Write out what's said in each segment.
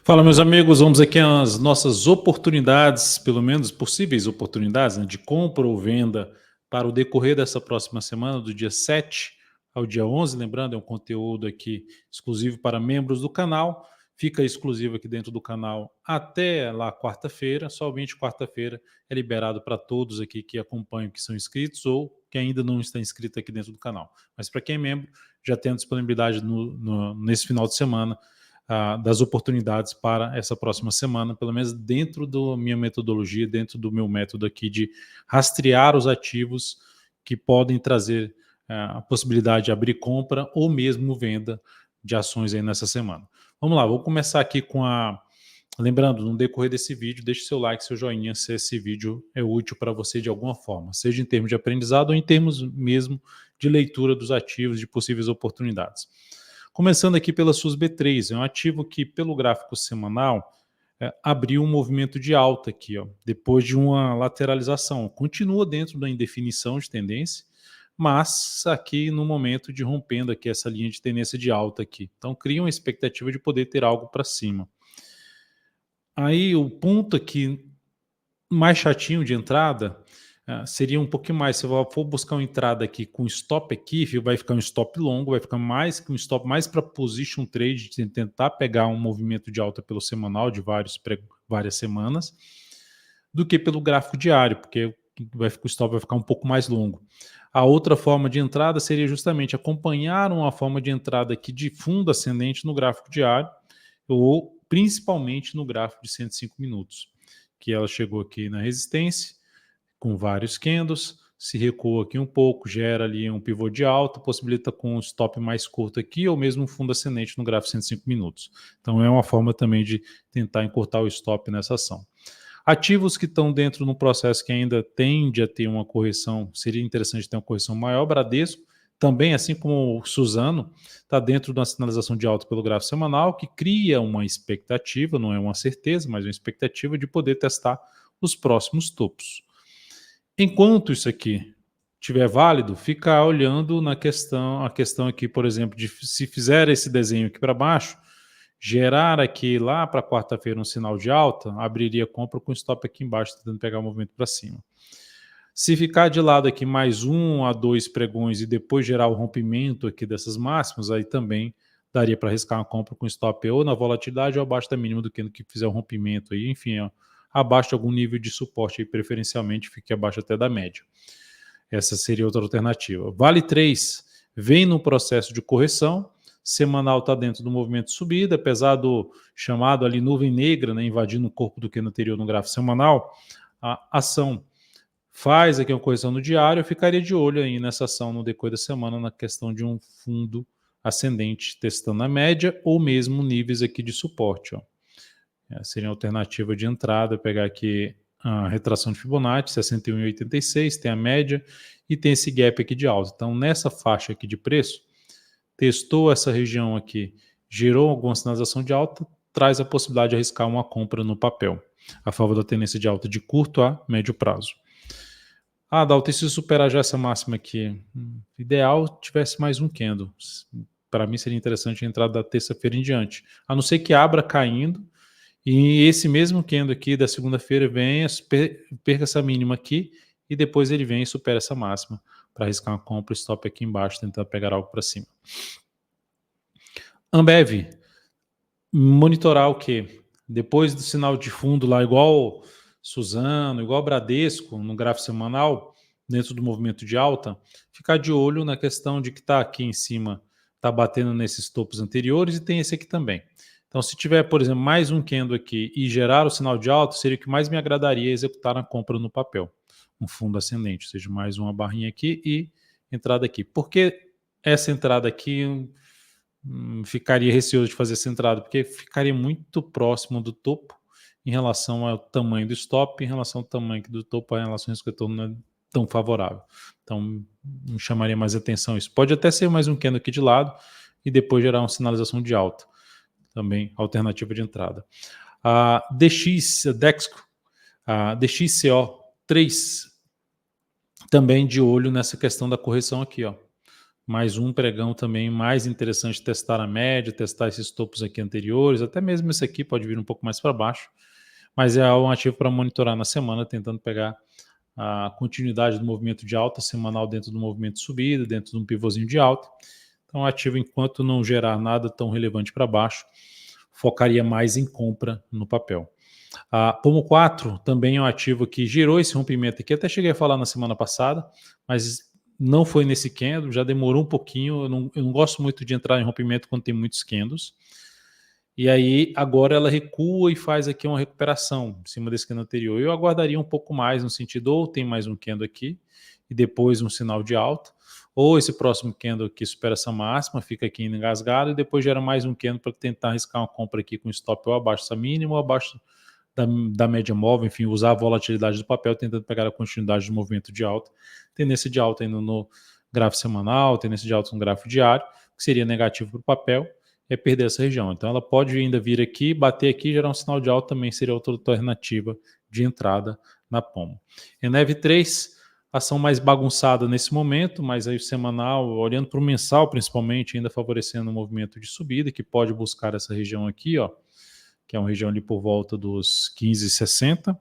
Fala, meus amigos, vamos aqui às nossas oportunidades, pelo menos possíveis oportunidades, né, de compra ou venda para o decorrer dessa próxima semana, do dia 7 ao dia 11. Lembrando, é um conteúdo aqui exclusivo para membros do canal, fica exclusivo aqui dentro do canal até lá quarta-feira, somente quarta-feira é liberado para todos aqui que acompanham, que são inscritos ou que ainda não está inscrito aqui dentro do canal. Mas para quem é membro, já tem a disponibilidade nesse final de semana das oportunidades para essa próxima semana, pelo menos dentro da minha metodologia, dentro do meu método aqui de rastrear os ativos que podem trazer a possibilidade de abrir compra ou mesmo venda de ações aí nessa semana. Vamos lá, vou começar aqui com a... Lembrando, no decorrer desse vídeo, deixe seu like, seu joinha, se esse vídeo é útil para você de alguma forma, seja em termos de aprendizado ou em termos mesmo de leitura dos ativos, de possíveis oportunidades. Começando aqui pela SUSB3, é um ativo que, pelo gráfico semanal, abriu um movimento de alta aqui, ó, depois de uma lateralização. Continua dentro da indefinição de tendência, mas aqui no momento de rompendo aqui essa linha de tendência de alta aqui. Então cria uma expectativa de poder ter algo para cima. Aí o ponto aqui mais chatinho de entrada seria um pouquinho mais, se eu for buscar uma entrada aqui com stop aqui, vai ficar um stop longo, vai ficar mais que um stop mais para position trade, de tentar pegar um movimento de alta pelo semanal de várias semanas, do que pelo gráfico diário, porque o stop vai ficar um pouco mais longo. A outra forma de entrada seria justamente acompanhar uma forma de entrada aqui de fundo ascendente no gráfico diário, ou principalmente no gráfico de 105 minutos, que ela chegou aqui na resistência, com vários candles, se recua aqui um pouco, gera ali um pivô de alta, possibilita com um stop mais curto aqui, ou mesmo um fundo ascendente no gráfico de 105 minutos. Então é uma forma também de tentar encurtar o stop nessa ação. Ativos que estão dentro no processo que ainda tende a ter uma correção, seria interessante ter uma correção maior. Bradesco, também, assim como o Suzano, está dentro de uma sinalização de alta pelo gráfico semanal, que cria uma expectativa, não é uma certeza, mas uma expectativa de poder testar os próximos topos. Enquanto isso aqui estiver válido, ficar olhando a questão aqui, por exemplo, de se fizer esse desenho aqui para baixo, gerar aqui lá para quarta-feira um sinal de alta, abriria compra com stop aqui embaixo, tentando pegar o movimento para cima. Se ficar de lado aqui mais 1 a 2 pregões e depois gerar o rompimento aqui dessas máximas, aí também daria para arriscar uma compra com stop ou na volatilidade ou abaixo da mínima do que fizer o rompimento aí, enfim, ó, abaixo de algum nível de suporte aí, preferencialmente fique abaixo até da média. Essa seria outra alternativa. Vale 3 vem no processo de correção, semanal está dentro do movimento de subida, apesar do chamado ali nuvem negra, né, invadindo o corpo do candle anterior no gráfico semanal, a ação faz aqui uma correção no diário, eu ficaria de olho aí nessa ação no decorrer da semana na questão de um fundo ascendente testando a média ou mesmo níveis aqui de suporte, ó. Seria uma alternativa de entrada, pegar aqui a retração de Fibonacci, 61,86, tem a média e tem esse gap aqui de alta. Então, nessa faixa aqui de preço, testou essa região aqui, gerou alguma sinalização de alta, traz a possibilidade de arriscar uma compra no papel, a favor da tendência de alta de curto a médio prazo. Dalton, e se superar já essa máxima aqui? Ideal tivesse mais um candle. Para mim seria interessante a entrada da terça-feira em diante. A não ser que abra caindo, e esse mesmo candle aqui da segunda-feira venha, perca essa mínima aqui, e depois ele vem e supera essa máxima, para arriscar uma compra, stop aqui embaixo, tentar pegar algo para cima. Ambev, monitorar o quê? Depois do sinal de fundo lá, igual Suzano, igual Bradesco, no gráfico semanal, dentro do movimento de alta, ficar de olho na questão de que está aqui em cima, está batendo nesses topos anteriores, e tem esse aqui também. Então, se tiver, por exemplo, mais um candle aqui e gerar o sinal de alta, seria o que mais me agradaria executar na compra no papel. Um fundo ascendente, ou seja, mais uma barrinha aqui e entrada aqui. Por que essa entrada aqui ficaria receoso de fazer essa entrada? Porque ficaria muito próximo do topo em relação ao tamanho do stop, em relação ao tamanho do topo, em relação ao risco retorno não é tão favorável. Então, me chamaria mais atenção isso. Pode até ser mais um candle aqui de lado e depois gerar uma sinalização de alta. Também alternativa de entrada. DXCO 3, também de olho nessa questão da correção aqui, ó. mais um pregão também mais interessante testar a média, testar esses topos aqui anteriores, até mesmo esse aqui pode vir um pouco mais para baixo, mas é um ativo para monitorar na semana, tentando pegar a continuidade do movimento de alta semanal dentro do movimento de subida, dentro de um pivôzinho de alta. Então, ativo, enquanto não gerar nada tão relevante para baixo, focaria mais em compra no papel. A Pomo 4 também é um ativo que gerou esse rompimento aqui, até cheguei a falar na semana passada, mas não foi nesse candle, já demorou um pouquinho, eu não gosto muito de entrar em rompimento quando tem muitos candles. E aí, agora ela recua e faz aqui uma recuperação em cima desse candle anterior. Eu aguardaria um pouco mais no sentido, ou tem mais um candle aqui, e depois um sinal de alta, ou esse próximo candle aqui supera essa máxima, fica aqui engasgado, e depois gera mais um candle para tentar arriscar uma compra aqui com stop ou abaixo dessa mínima, ou abaixo da média móvel, enfim, usar a volatilidade do papel, tentando pegar a continuidade do movimento de alta, tendência de alta indo no gráfico semanal, tendência de alta no gráfico diário, que seria negativo para o papel, é perder essa região. Então ela pode ainda vir aqui, bater aqui, gerar um sinal de alta, também seria outra alternativa de entrada na Pomo. Enev 3, ação mais bagunçada nesse momento, mas aí o semanal, olhando para o mensal principalmente, ainda favorecendo o movimento de subida, que pode buscar essa região aqui, ó, que é uma região ali por volta dos 15,60.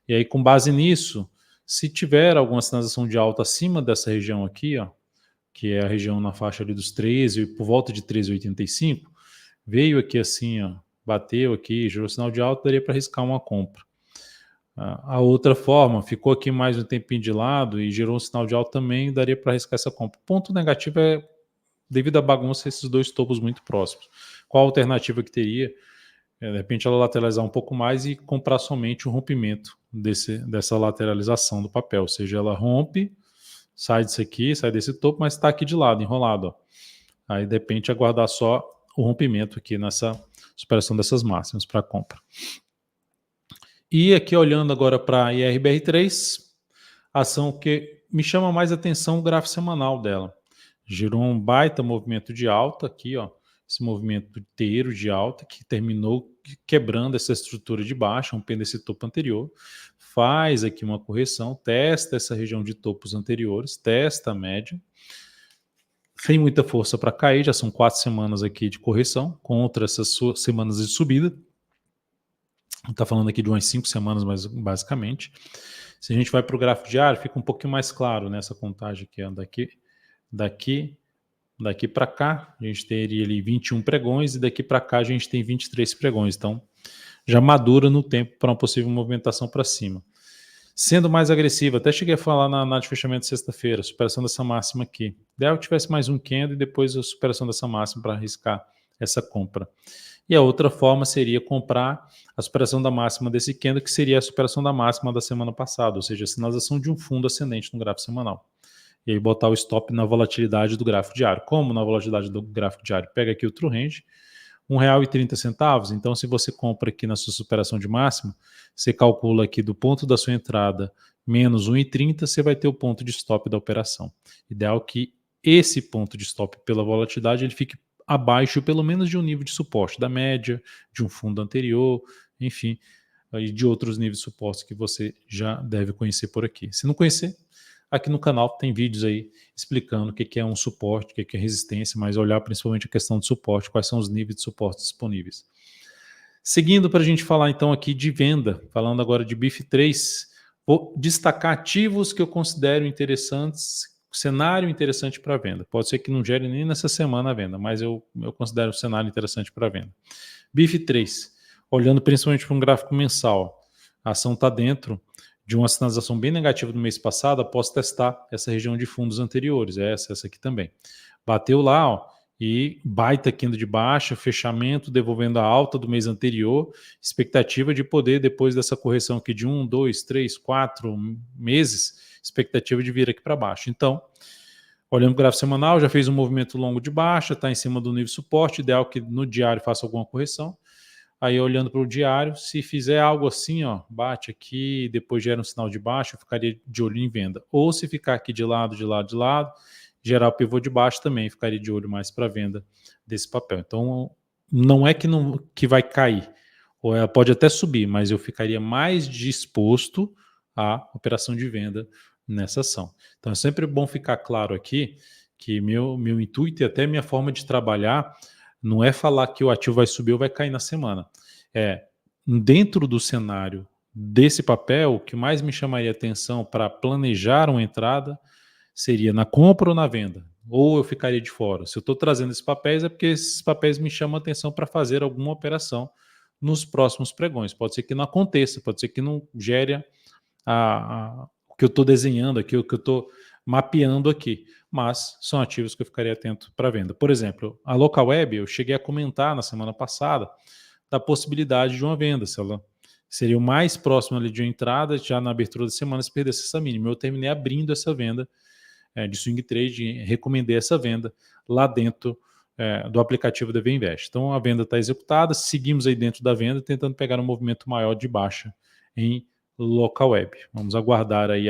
E aí, com base nisso, se tiver alguma sinalização de alta acima dessa região aqui, ó, que é a região na faixa ali dos 13, por volta de 13,85, veio aqui assim, ó, bateu aqui, gerou sinal de alta, daria para arriscar uma compra. A outra forma, ficou aqui mais um tempinho de lado e gerou um sinal de alta também, daria para arriscar essa compra. Ponto negativo é, devido à bagunça, esses dois topos muito próximos. Qual a alternativa que teria? De repente ela lateralizar um pouco mais e comprar somente o rompimento dessa lateralização do papel, ou seja, ela rompe, sai disso aqui, sai desse topo, mas está aqui de lado, enrolado. Ó. Aí de repente aguardar só o rompimento aqui nessa superação dessas máximas para compra. E aqui olhando agora para a IRBR3, ação que me chama mais atenção o gráfico semanal dela. Gerou um baita movimento de alta aqui, ó, esse movimento inteiro de alta que terminou quebrando essa estrutura de baixa, rompendo esse topo anterior, faz aqui uma correção, testa essa região de topos anteriores, testa a média, sem muita força para cair, já são 4 semanas aqui de correção, contra essas semanas de subida, está falando aqui de umas 5 semanas, mas basicamente. Se a gente vai para o gráfico diário, fica um pouquinho mais claro nessa contagem que anda aqui, daqui para cá, a gente teria ali 21 pregões, e daqui para cá a gente tem 23 pregões. Então, já madura no tempo para uma possível movimentação para cima. Sendo mais agressiva, até cheguei a falar na análise de fechamento de sexta-feira, superação dessa máxima aqui. Ideal que tivesse mais um candle e depois a superação dessa máxima para arriscar essa compra. E a outra forma seria comprar a superação da máxima desse candle, que seria a superação da máxima da semana passada, ou seja, a sinalização de um fundo ascendente no gráfico semanal. E aí botar o stop na volatilidade do gráfico diário. Como na volatilidade do gráfico diário? Pega aqui o true range, R$1,30. Então, se você compra aqui na sua superação de máxima, você calcula aqui do ponto da sua entrada menos 1,30, você vai ter o ponto de stop da operação. Ideal que esse ponto de stop pela volatilidade ele fique abaixo pelo menos de um nível de suporte da média, de um fundo anterior, enfim, e de outros níveis de suporte que você já deve conhecer por aqui. Se não conhecer, aqui no canal tem vídeos aí explicando o que é um suporte, o que é resistência, mas olhar principalmente a questão de suporte, quais são os níveis de suporte disponíveis. Seguindo para a gente falar então aqui de venda, falando agora de BIF3, vou destacar ativos que eu considero interessantes, cenário interessante para venda. Pode ser que não gere nem nessa semana a venda, mas eu considero um cenário interessante para venda. BIF3, olhando principalmente para um gráfico mensal, a ação está dentro de uma sinalização bem negativa do mês passado, após testar essa região de fundos anteriores, essa aqui também. Bateu lá, ó, e baita queda de baixa, fechamento devolvendo a alta do mês anterior, expectativa de poder, depois dessa correção aqui de 1, 2, 3, 4 meses, expectativa de vir aqui para baixo. Então, olhando para o gráfico semanal, já fez um movimento longo de baixa, está em cima do nível de suporte, ideal que no diário faça alguma correção. Aí olhando para o diário, se fizer algo assim, ó, bate aqui, depois gera um sinal de baixa, eu ficaria de olho em venda. Ou se ficar aqui de lado, gerar o pivô de baixo também, ficaria de olho mais para venda desse papel. Então, não é que vai cair, ou pode até subir, mas eu ficaria mais disposto à operação de venda nessa ação. Então, é sempre bom ficar claro aqui que meu intuito e até minha forma de trabalhar não é falar que o ativo vai subir ou vai cair na semana. É, dentro do cenário desse papel, o que mais me chamaria atenção para planejar uma entrada seria na compra ou na venda, ou eu ficaria de fora. Se eu estou trazendo esses papéis, é porque esses papéis me chamam atenção para fazer alguma operação nos próximos pregões. Pode ser que não aconteça, pode ser que não gere o que eu estou desenhando aqui, o que eu estou mapeando aqui, mas são ativos que eu ficaria atento para venda. Por exemplo, a Local Web, eu cheguei a comentar na semana passada da possibilidade de uma venda, se ela seria o mais próximo ali de uma entrada, já na abertura da semana, se perdesse essa mínima. Eu terminei abrindo essa venda de swing trade, recomendei essa venda lá dentro do aplicativo da VInvest. Então a venda está executada, seguimos aí dentro da venda, tentando pegar um movimento maior de baixa em Local Web. Vamos aguardar aí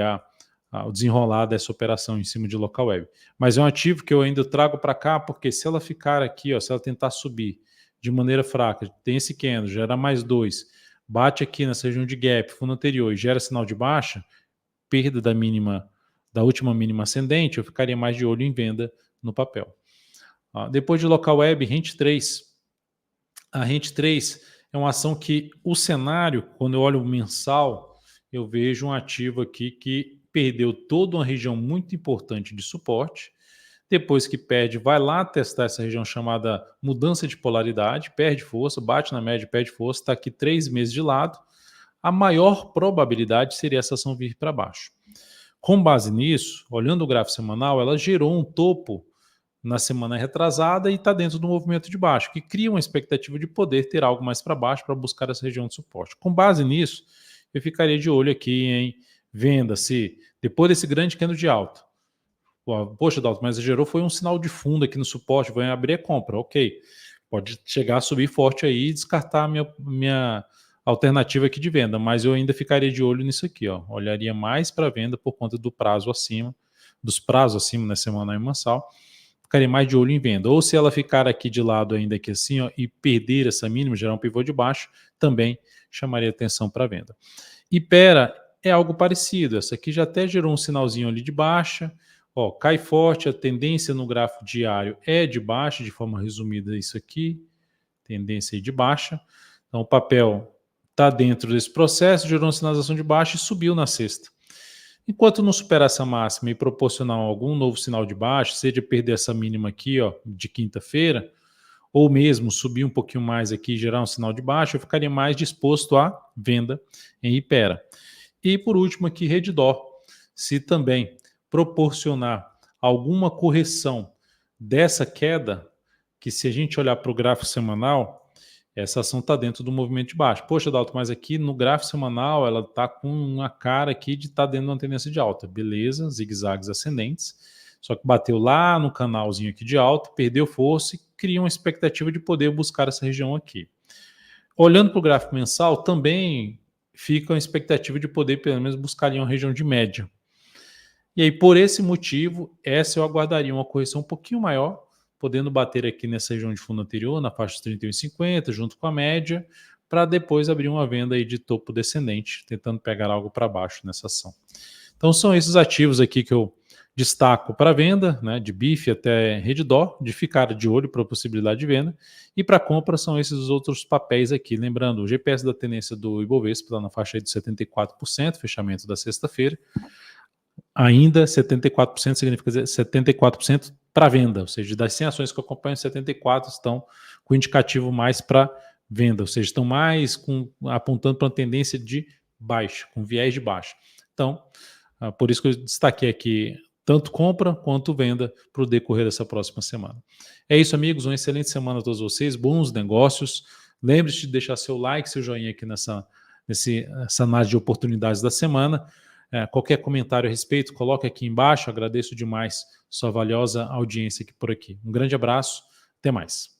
o desenrolar dessa operação em cima de Local Web. Mas é um ativo que eu ainda trago para cá, porque se ela ficar aqui, ó, se ela tentar subir de maneira fraca, tem esse candle, gera mais 2, bate aqui nessa região de gap, fundo anterior e gera sinal de baixa, perda da última mínima ascendente, eu ficaria mais de olho em venda no papel. Depois de Local Web, Rent 3. A Rent 3 é uma ação que o cenário, quando eu olho o mensal, eu vejo um ativo aqui que perdeu toda uma região muito importante de suporte. Depois que perde, vai lá testar essa região chamada mudança de polaridade, perde força, bate na média, perde força, está aqui 3 meses de lado. A maior probabilidade seria essa ação vir para baixo. Com base nisso, olhando o gráfico semanal, ela gerou um topo na semana retrasada e está dentro do movimento de baixo, que cria uma expectativa de poder ter algo mais para baixo para buscar essa região de suporte. Com base nisso, eu ficaria de olho aqui em venda, se depois desse grande candle de alta, poxa, Dalton, mas gerou foi um sinal de fundo aqui no suporte, vai abrir a compra, ok. Pode chegar a subir forte aí e descartar a minha alternativa aqui de venda, mas eu ainda ficaria de olho nisso aqui, ó. Olharia mais para venda por conta do prazo acima, dos prazos acima na semana e mensal, ficaria mais de olho em venda. Ou se ela ficar aqui de lado ainda aqui assim, ó, e perder essa mínima, gerar um pivô de baixo, também chamaria atenção para venda. Ipera é algo parecido, essa aqui já até gerou um sinalzinho ali de baixa, ó, cai forte, a tendência no gráfico diário é de baixa, de forma resumida isso aqui, tendência aí de baixa. Então o papel está dentro desse processo, gerou uma sinalização de baixa e subiu na sexta. Enquanto não superar essa máxima e proporcionar algum novo sinal de baixa, seja perder essa mínima aqui, ó, de quinta-feira, ou mesmo subir um pouquinho mais aqui e gerar um sinal de baixa, eu ficaria mais disposto à venda em Ipera. E por último aqui, Redditor, se também proporcionar alguma correção dessa queda, que se a gente olhar para o gráfico semanal, essa ação está dentro do movimento de baixo. Poxa, Dalton, mas aqui no gráfico semanal ela está com uma cara aqui de estar dentro de uma tendência de alta. Beleza, zigue-zagues ascendentes. Só que bateu lá no canalzinho aqui de alta, perdeu força e cria uma expectativa de poder buscar essa região aqui. Olhando para o gráfico mensal, também fica uma expectativa de poder pelo menos buscar ali uma região de média. E aí, por esse motivo, essa eu aguardaria uma correção um pouquinho maior, podendo bater aqui nessa região de fundo anterior, na faixa dos 31,50, junto com a média, para depois abrir uma venda aí de topo descendente, tentando pegar algo para baixo nessa ação. Então são esses ativos aqui que eu destaco para venda, né, de BIF até Redditor, de ficar de olho para a possibilidade de venda, e para compra são esses outros papéis aqui. Lembrando, o GPS da tendência do Ibovespa está na faixa aí de 74%, fechamento da sexta-feira. Ainda 74% significa dizer 74% para venda, ou seja, das 100 ações que eu acompanho, 74 estão com indicativo mais para venda, ou seja, estão mais apontando para uma tendência de baixa, com viés de baixa. Então, por isso que eu destaquei aqui tanto compra quanto venda para o decorrer dessa próxima semana. É isso, amigos, uma excelente semana a todos vocês, bons negócios. Lembre-se de deixar seu like, seu joinha aqui nessa análise de oportunidades da semana. Qualquer comentário a respeito, coloque aqui embaixo. Agradeço demais sua valiosa audiência aqui por aqui. Um grande abraço, até mais.